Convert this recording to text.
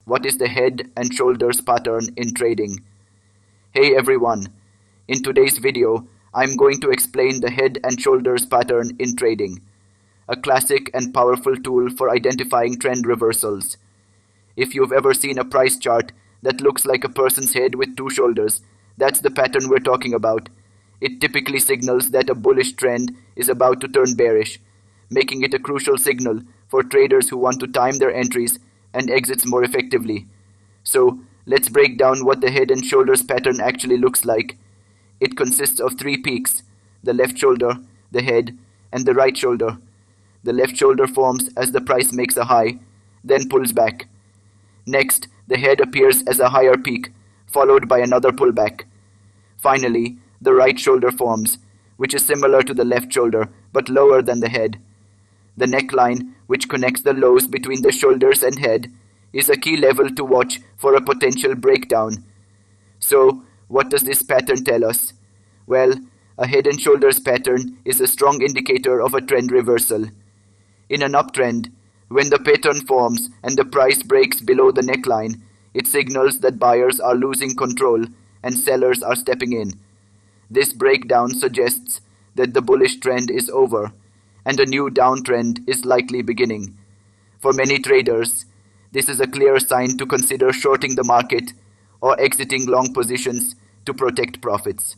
What is the head and shoulders pattern in trading? Hey everyone, in today's video, I'm going to explain the head and shoulders pattern in trading, a classic and powerful tool for identifying trend reversals. If you've ever seen a price chart that looks like a person's head with two shoulders, that's the pattern we're talking about. It typically signals that a bullish trend is about to turn bearish, making it a crucial signal for traders who want to time their entries and exits more effectively. So, let's break down what the head and shoulders pattern actually looks like. It consists of three peaks: the left shoulder, the head, and the right shoulder. The left shoulder forms as the price makes a high, then pulls back. Next, the head appears as a higher peak, followed by another pullback. Finally, the right shoulder forms, which is similar to the left shoulder but lower than the head. The neckline, which connects the lows between the shoulders and head, is a key level to watch for a potential breakdown. So, what does this pattern tell us? Well, a head and shoulders pattern is a strong indicator of a trend reversal. In an uptrend, when the pattern forms and the price breaks below the neckline, it signals that buyers are losing control and sellers are stepping in. This breakdown suggests that the bullish trend is over and a new downtrend is likely beginning. For many traders, this is a clear sign to consider shorting the market or exiting long positions to protect profits.